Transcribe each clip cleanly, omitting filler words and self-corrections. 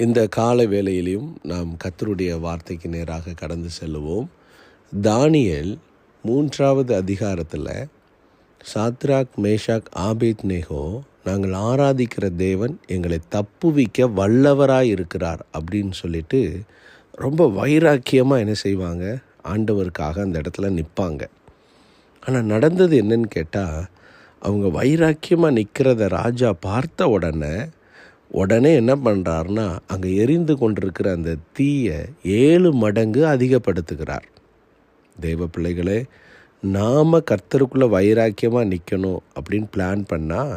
இந்த காலை வேளையிலும் நாம் கர்த்தருடைய வார்த்தைக்கு நேராக கடந்து செல்லுவோம். தானியேல் 3வது அதிகாரத்தில் சாத்ராக், மேஷாக், ஆபேத்நேகோ நாங்கள் ஆராதிக்கிற தேவன் எங்களை தப்புவிக்க வல்லவராய் இருக்கிறார் அப்படின்னு சொல்லிட்டு ரொம்ப வைராக்கியமாக என்ன செய்வாங்க, ஆண்டவருக்காக அந்த இடத்துல நிற்பாங்க. ஆனால் நடந்தது என்னன்னு கேட்டால், அவங்க வைராக்கியமாக நிற்கிறத ராஜா பார்த்த உடனே என்ன பண்ணுறாருனா, அங்கே எரிந்து கொண்டிருக்கிற அந்த தீயை 7 மடங்கு அதிகப்படுத்துகிறார். தெய்வ பிள்ளைகளே, நாம் கர்த்தருக்குள்ளே வைராக்கியமாக நிற்கணும் அப்படின்னு பிளான் பண்ணால்,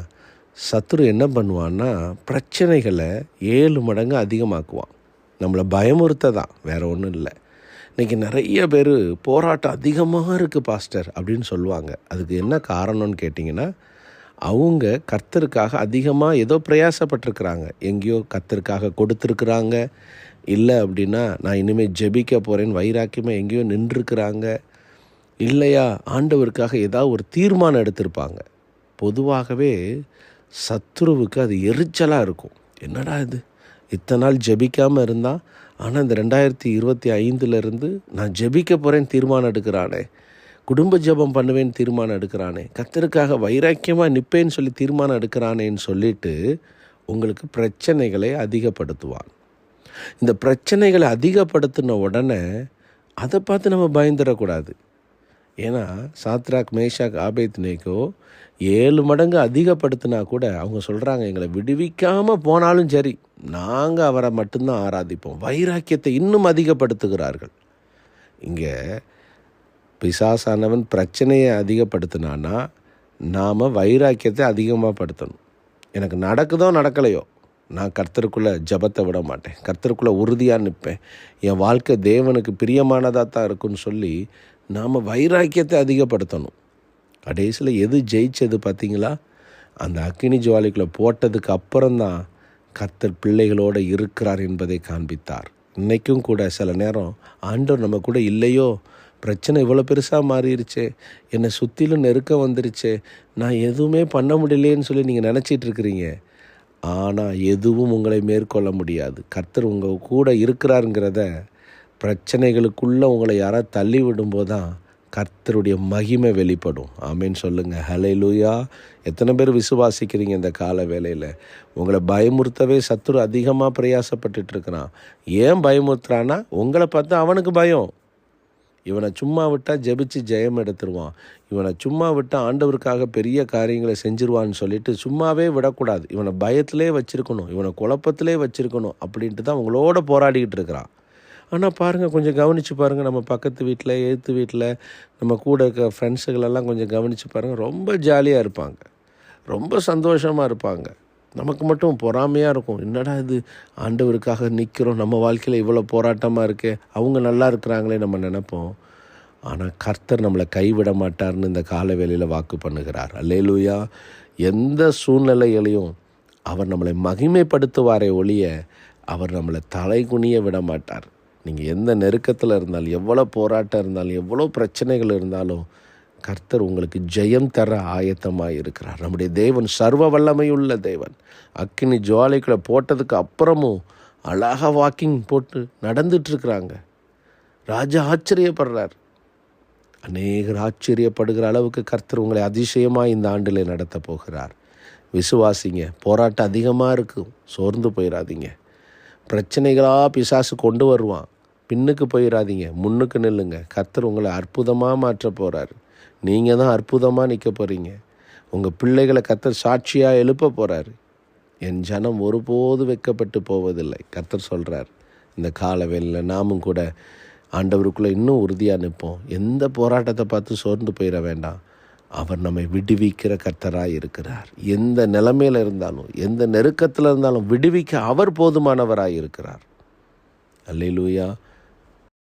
சத்துரு என்ன பண்ணுவான்னா பிரச்சனைகளை 7 மடங்கு அதிகமாக்குவான். நம்மளை பயமுறுத்த தான், வேறு ஒன்றும் இல்லை. இன்றைக்கி நிறைய பேர் போராட்டம் அதிகமாக இருக்குது பாஸ்டர் அப்படின்னு சொல்லுவாங்க. அதுக்கு என்ன காரணம்னு கேட்டிங்கன்னா, அவங்க கர்த்தருக்காக அதிகமாக ஏதோ பிரயாசப்பட்டிருக்கிறாங்க, எங்கேயோ கர்த்தருக்காக கொடுத்துருக்குறாங்க. இல்லை அப்படின்னா நான் இனிமேல் ஜெபிக்க போகிறேன்னு வைராக்கியமாக எங்கேயோ நின்றுருக்குறாங்க. இல்லையா, ஆண்டவருக்காக ஏதாவது ஒரு தீர்மானம் எடுத்திருப்பாங்க. பொதுவாகவே சத்துருவுக்கு அது எரிச்சலாக இருக்கும். என்னடா இது, இத்தனை நாள் ஜெபிக்காமல் இருந்தால், ஆனால் இந்த 2025 நான் ஜெபிக்க போகிறேன்னு தீர்மானம் எடுக்கிறானே, குடும்ப ஜெபம் பண்ணுவேன்னு தீர்மானம் எடுக்கிறானே, கர்த்தருக்காக வைராக்கியமாக நிற்பேன்னு சொல்லி தீர்மானம் எடுக்கிறானேன்னு சொல்லிட்டு உங்களுக்கு பிரச்சனைகளை அதிகப்படுத்துவான். இந்த பிரச்சனைகளை அதிகப்படுத்தின உடனே அதை பார்த்து நம்ம பயந்துடக்கூடாது. ஏன்னா சாத்ராக், மேஷாக், ஆபேத்நேகோ 7 மடங்கு அதிகப்படுத்தினா கூட அவங்க சொல்கிறாங்க, எங்களை விடுவிக்காமல் போனாலும் சரி, நாங்கள் அவரை மட்டும்தான் ஆராதிப்போம். வைராக்கியத்தை இன்னும் அதிகப்படுத்துகிறார்கள். இங்கே பிசாசானவன் பிரச்சனையை அதிகப்படுத்தினான்னா நாம் வைராக்கியத்தை அதிகமாக படுத்தணும். எனக்கு நடக்குதோ நடக்கலையோ, நான் கர்த்தருக்குள்ளே ஜபத்தை விட மாட்டேன், கர்த்தருக்குள்ளே உறுதியாக நிற்பேன், என் வாழ்க்கை தேவனுக்கு பிரியமானதாக தான் இருக்குன்னு சொல்லி நாம் வைராக்கியத்தை அதிகப்படுத்தணும். கடைசியில் எது ஜெயிச்சது பார்த்தீங்களா? அந்த அக்கினி ஜுவாலிக்குள்ளே போட்டதுக்கு அப்புறம்தான் கர்த்தர் பிள்ளைகளோடு இருக்கிறார் என்பதை காண்பித்தார். இன்றைக்கும் கூட சில நேரம் ஆண்டவர் நம்ம கூட இல்லையோ, பிரச்சனை இவ்வளோ பெருசாக மாறிடுச்சே, என்னை சுற்றிலும் நெருக்கம் வந்துருச்சே, நான் எதுவுமே பண்ண முடியலேன்னு சொல்லி நீங்கள் நினச்சிட்டு இருக்கிறீங்க. ஆனால் எதுவும் உங்களை மேற்கொள்ள முடியாது. கர்த்தர் உங்கள் கூட இருக்கிறாருங்கிறத பிரச்சனைகளுக்குள்ளே உங்களை யாராவது தள்ளி விடும்போது தான் கர்த்தருடைய மகிமை வெளிப்படும். ஆமேன்னு சொல்லுங்கள். ஹல்லேலூயா. எத்தனை பேர் விசுவாசிக்கிறீங்க? இந்த கால வேளையில் உங்களை பயமுறுத்தவே சத்துரு அதிகமாக பிரயாசப்பட்டுட்டு இருக்கிறான். ஏன் பயமுறுத்துறான்னா, உங்களை பார்த்தா அவனுக்கு பயம். இவனை சும்மா விட்டால் ஜெபிச்சு ஜெயம் எடுத்துருவான், இவனை சும்மா விட்டால் ஆண்டவருக்காக பெரிய காரியங்களை செஞ்சிருவான்னு சொல்லிட்டு சும்மாவே விடக்கூடாது. இவனை பயத்திலே வச்சுருக்கணும், இவனை குழப்பத்திலே வச்சுருக்கணும் அப்படின்ட்டு தான் உங்களோட போராடிக்கிட்டு இருக்கிறான். ஆனால் பாருங்கள், கொஞ்சம் கவனித்து பாருங்கள், நம்ம பக்கத்து வீட்டில், எழுத்து வீட்டில், நம்ம கூட இருக்க ஃப்ரெண்ட்ஸுகளெல்லாம் கொஞ்சம் கவனித்து பாருங்கள். ரொம்ப ஜாலியாக இருப்பாங்க, ரொம்ப சந்தோஷமாக இருப்பாங்க. நமக்கு மட்டும் பொறாமையாக இருக்கும். என்னடா இது, ஆண்டவருக்காக நிற்கிறோம், நம்ம வாழ்க்கையில் இவ்வளோ போராட்டமாக இருக்கே, அவங்க நல்லா இருக்கிறாங்களே நம்ம நினைப்போம். ஆனால் கர்த்தர் நம்மளை கைவிட மாட்டார்னு இந்த கால வேளையில் வாக்கு பண்ணுகிறார். அல்லேலூயா. எந்த சூழ்நிலைகளையும் அவர் நம்மளை மகிமைப்படுத்துவாரே ஒழிய அவர் நம்மளை தலைகுனிய விட மாட்டார். நீங்கள் எந்த நெருக்கத்தில் இருந்தாலும், எவ்வளோ போராட்டம் இருந்தாலும், எவ்வளோ பிரச்சனைகள் இருந்தாலும் கர்த்தர் உங்களுக்கு ஜெயம் தர ஆயத்தமாக இருக்கிறார். நம்முடைய தேவன் சர்வ வல்லமையுள்ள தேவன். அக்கினி ஜுவாலைக்குள்ளே போட்டதுக்கு அப்புறமும் அழகாக வாக்கிங் போட்டு நடந்துட்டுருக்குறாங்க. ராஜா ஆச்சரியப்படுறார். அநேகர் ஆச்சரியப்படுகிற அளவுக்கு கர்த்தர் உங்களை அதிசயமாக இந்த ஆண்டில் நடத்த போகிறார். விசுவாசிங்க. போராட்டம் அதிகமாக இருக்கும், சோர்ந்து போயிடாதீங்க. பிரச்சனைகளாக பிசாசு கொண்டு வருவான், பின்னுக்கு போயிடாதீங்க, முன்னுக்கு நில்லுங்க. கர்த்தர் உங்களை அற்புதமாக மாற்ற போகிறார். நீங்கள் தான் அற்புதமாக நிற்க போகிறீங்க. உங்கள் பிள்ளைகளை கர்த்தர் சாட்சியாக எழுப்ப போகிறாரு. என் ஜனம் ஒருபோது வெட்கப்பட்டு போவதில்லை கர்த்தர் சொல்கிறார். இந்த கால வேளையில் நாமும் கூட ஆண்டவருக்குள்ளே இன்னும் உறுதியாக நிற்போம். எந்த போராட்டத்தை பார்த்து சோர்ந்து போயிட வேண்டாம். அவர் நம்மை விடுவிக்கிற கர்த்தராக இருக்கிறார். எந்த நிலைமையில் இருந்தாலும், எந்த நெருக்கத்தில் இருந்தாலும் விடுவிக்க அவர் போதுமானவராக இருக்கிறார். அல்லேலூயா.